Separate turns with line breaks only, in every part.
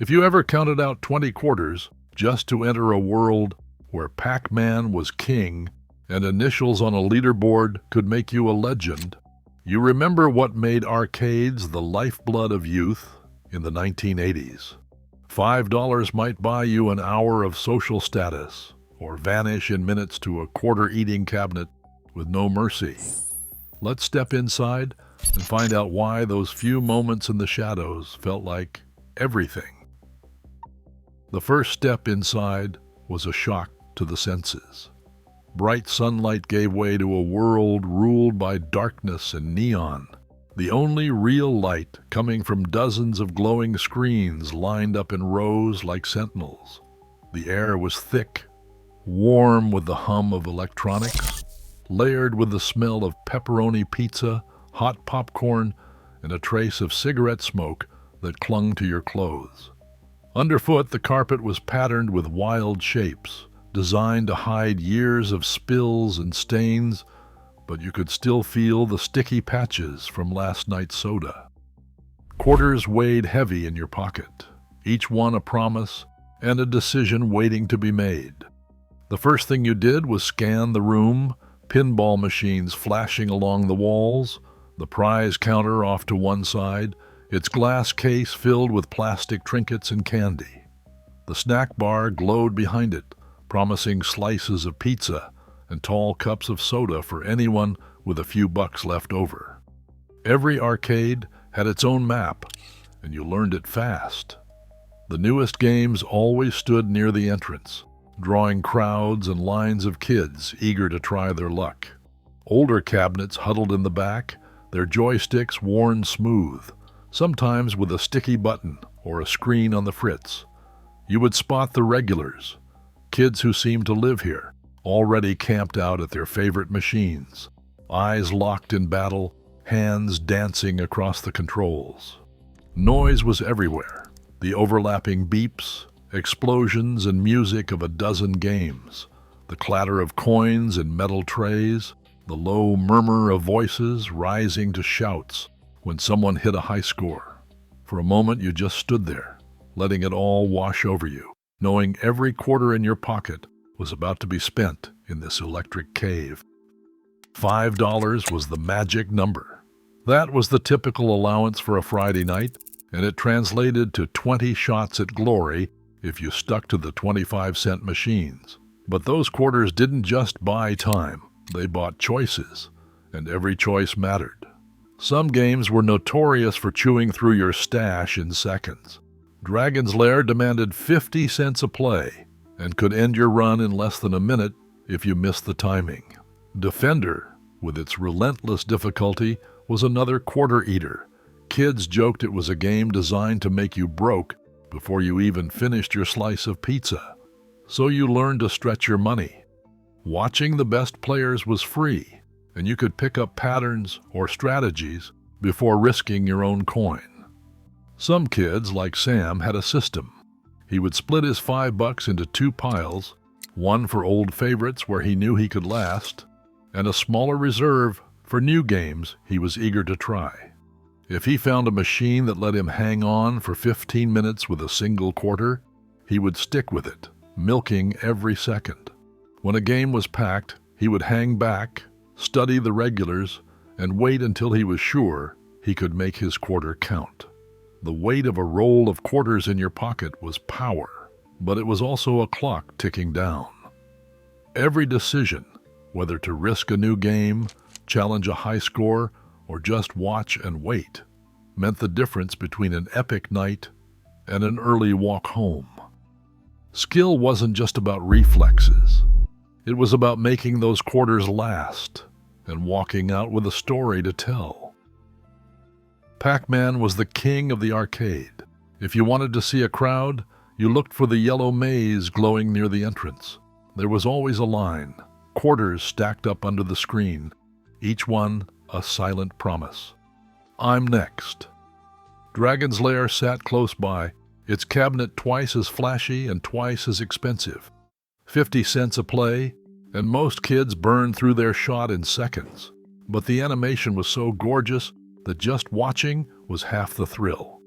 If you ever counted out 20 quarters just to enter a world where Pac-Man was king and initials on a leaderboard could make you a legend, you remember what made arcades the lifeblood of youth in the 1980s. $5 might buy you an hour of social status or vanish in minutes to a quarter-eating cabinet with no mercy. Let's step inside and find out why those few moments in the shadows felt like everything. The first step inside was a shock to the senses. Bright sunlight gave way to a world ruled by darkness and neon, the only real light coming from dozens of glowing screens lined up in rows like sentinels. The air was thick, warm with the hum of electronics, layered with the smell of pepperoni pizza, hot popcorn, and a trace of cigarette smoke that clung to your clothes. Underfoot, the carpet was patterned with wild shapes, designed to hide years of spills and stains, but you could still feel the sticky patches from last night's soda. Quarters weighed heavy in your pocket, each one a promise and a decision waiting to be made. The first thing you did was scan the room, pinball machines flashing along the walls, the prize counter off to one side, its glass case filled with plastic trinkets and candy. The snack bar glowed behind it, promising slices of pizza and tall cups of soda for anyone with a few bucks left over. Every arcade had its own map, and you learned it fast. The newest games always stood near the entrance, drawing crowds and lines of kids eager to try their luck. Older cabinets huddled in the back, their joysticks worn smooth, sometimes with a sticky button or a screen on the fritz. You would spot the regulars, kids who seemed to live here, already camped out at their favorite machines, eyes locked in battle, hands dancing across the controls. Noise was everywhere, the overlapping beeps, explosions and music of a dozen games, the clatter of coins and metal trays, the low murmur of voices rising to shouts when someone hit a high score. For a moment you just stood there, letting it all wash over you, knowing every quarter in your pocket was about to be spent in this electric cave. $5 was the magic number. That was the typical allowance for a Friday night, and it translated to 20 shots at glory if you stuck to the 25-cent machines. But those quarters didn't just buy time, they bought choices, and every choice mattered. Some games were notorious for chewing through your stash in seconds. Dragon's Lair demanded 50 cents a play and could end your run in less than a minute if you missed the timing. Defender, with its relentless difficulty, was another quarter eater. Kids joked it was a game designed to make you broke before you even finished your slice of pizza. So you learned to stretch your money. Watching the best players was free, and you could pick up patterns or strategies before risking your own coin. Some kids, like Sam, had a system. He would split his $5 into two piles, one for old favorites where he knew he could last, and a smaller reserve for new games he was eager to try. If he found a machine that let him hang on for 15 minutes with a single quarter, he would stick with it, milking every second. When a game was packed, he would hang back, study the regulars, and wait until he was sure he could make his quarter count. The weight of a roll of quarters in your pocket was power, but it was also a clock ticking down. Every decision, whether to risk a new game, challenge a high score, or just watch and wait, meant the difference between an epic night and an early walk home. Skill wasn't just about reflexes. It was about making those quarters last and walking out with a story to tell. Pac-Man was the king of the arcade. If you wanted to see a crowd, you looked for the yellow maze glowing near the entrance. There was always a line, quarters stacked up under the screen, each one a silent promise. I'm next. Dragon's Lair sat close by, its cabinet twice as flashy and twice as expensive. 50 cents a play, and most kids burned through their shot in seconds. But the animation was so gorgeous that just watching was half the thrill.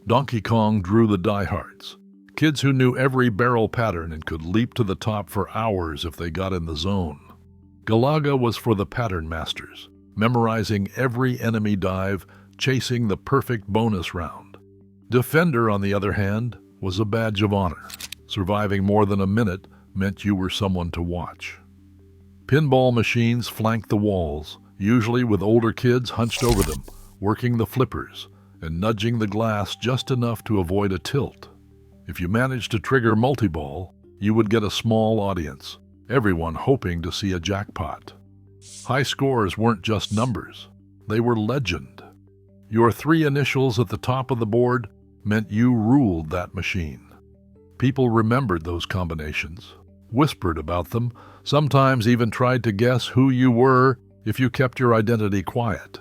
Donkey Kong drew the diehards, kids who knew every barrel pattern and could leap to the top for hours if they got in the zone. Galaga was for the pattern masters, memorizing every enemy dive, chasing the perfect bonus round. Defender, on the other hand, was a badge of honor. Surviving more than a minute meant you were someone to watch. Pinball machines flanked the walls, usually with older kids hunched over them, working the flippers and nudging the glass just enough to avoid a tilt. If you managed to trigger multi-ball, you would get a small audience, everyone hoping to see a jackpot. High scores weren't just numbers, they were legend. Your 3 initials at the top of the board meant you ruled that machine. People remembered those combinations, whispered about them, sometimes even tried to guess who you were if you kept your identity quiet.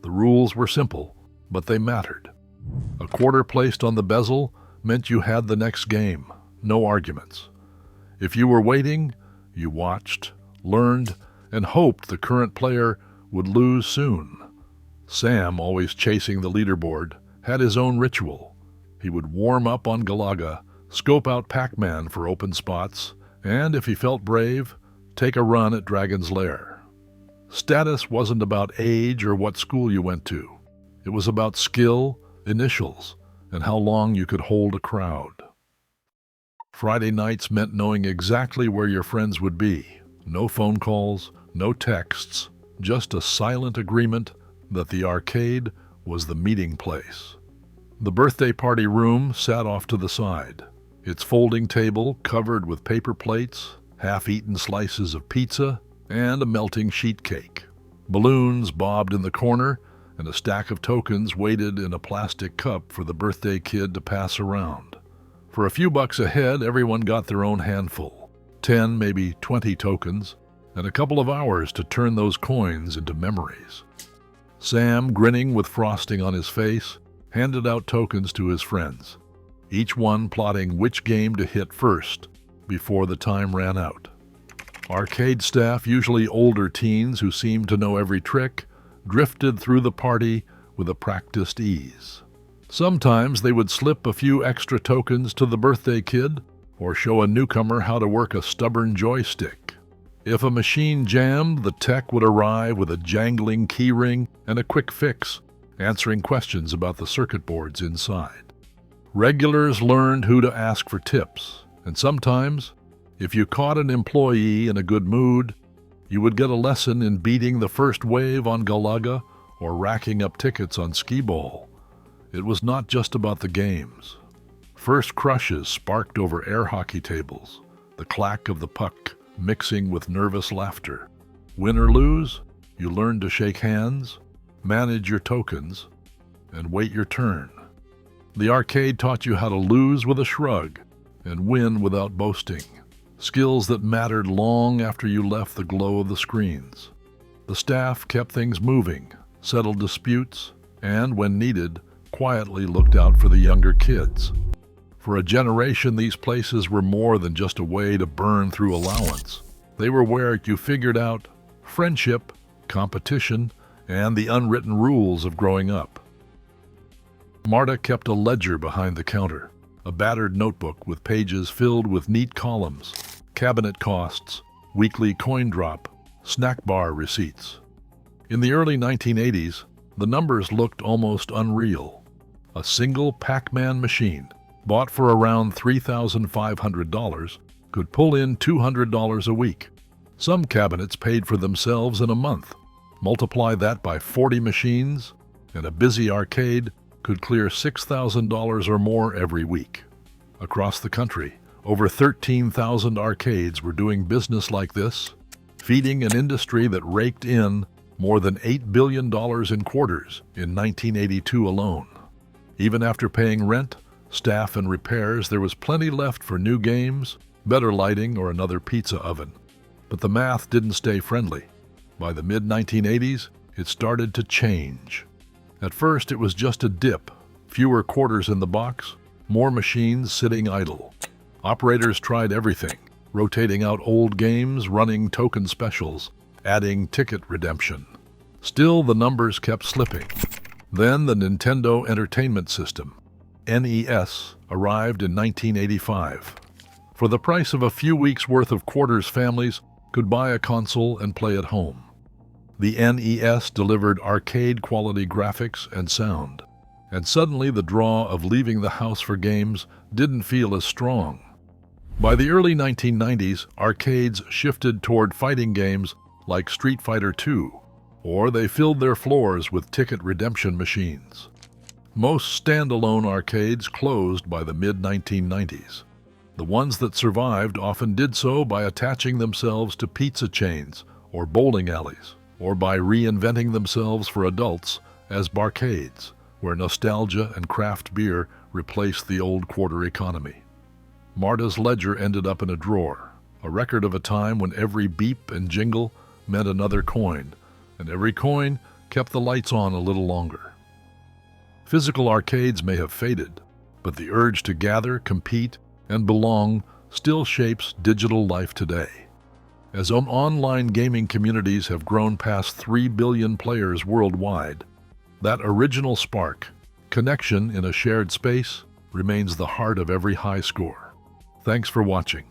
The rules were simple, but they mattered. A quarter placed on the bezel meant you had the next game, no arguments. If you were waiting, you watched, learned, and hoped the current player would lose soon. Sam, always chasing the leaderboard, had his own ritual. He would warm up on Galaga, scope out Pac-Man for open spots, and if he felt brave, take a run at Dragon's Lair. Status wasn't about age or what school you went to. It was about skill, initials, and how long you could hold a crowd. Friday nights meant knowing exactly where your friends would be. No phone calls, no texts, just a silent agreement that the arcade was the meeting place. The birthday party room sat off to the side, its folding table covered with paper plates, half-eaten slices of pizza, and a melting sheet cake. Balloons bobbed in the corner, and a stack of tokens waited in a plastic cup for the birthday kid to pass around. For a few bucks a head, everyone got their own handful, 10, maybe 20 tokens, and a couple of hours to turn those coins into memories. Sam, grinning with frosting on his face, handed out tokens to his friends, each one plotting which game to hit first before the time ran out. Arcade staff, usually older teens who seemed to know every trick, drifted through the party with a practiced ease. Sometimes they would slip a few extra tokens to the birthday kid or show a newcomer how to work a stubborn joystick. If a machine jammed, the tech would arrive with a jangling keyring and a quick fix, answering questions about the circuit boards inside. Regulars learned who to ask for tips, and sometimes, if you caught an employee in a good mood, you would get a lesson in beating the first wave on Galaga or racking up tickets on skee-ball. It was not just about the games. First crushes sparked over air hockey tables, the clack of the puck mixing with nervous laughter. Win or lose, you learned to shake hands, manage your tokens, and wait your turn. The arcade taught you how to lose with a shrug and win without boasting, skills that mattered long after you left the glow of the screens. The staff kept things moving, settled disputes, and, when needed, quietly looked out for the younger kids. For a generation, these places were more than just a way to burn through allowance. They were where you figured out friendship, competition, and the unwritten rules of growing up. Marta kept a ledger behind the counter, a battered notebook with pages filled with neat columns, cabinet costs, weekly coin drop, snack bar receipts. In the early 1980s, the numbers looked almost unreal. A single Pac-Man machine, bought for around $3,500, could pull in $200 a week. Some cabinets paid for themselves in a month. Multiply that by 40 machines, and a busy arcade could clear $6,000 or more every week. Across the country, over 13,000 arcades were doing business like this, feeding an industry that raked in more than $8 billion in quarters in 1982 alone. Even after paying rent, staff, and repairs, there was plenty left for new games, better lighting, or another pizza oven. But the math didn't stay friendly. By the mid-1980s, it started to change. At first, it was just a dip, fewer quarters in the box, more machines sitting idle. Operators tried everything, rotating out old games, running token specials, adding ticket redemption. Still, the numbers kept slipping. Then the Nintendo Entertainment System, NES arrived in 1985. For the price of a few weeks' worth of quarters, families could buy a console and play at home. The NES delivered arcade-quality graphics and sound, and suddenly the draw of leaving the house for games didn't feel as strong. By the early 1990s, arcades shifted toward fighting games like Street Fighter II, or they filled their floors with ticket redemption machines. Most standalone arcades closed by the mid-1990s. The ones that survived often did so by attaching themselves to pizza chains or bowling alleys, or by reinventing themselves for adults as barcades, where nostalgia and craft beer replaced the old quarter economy. Marta's ledger ended up in a drawer, a record of a time when every beep and jingle meant another coin, and every coin kept the lights on a little longer. Physical arcades may have faded, but the urge to gather, compete, and belong still shapes digital life today. As online gaming communities have grown past 3 billion players worldwide, that original spark, connection in a shared space, remains the heart of every high score. Thanks for watching.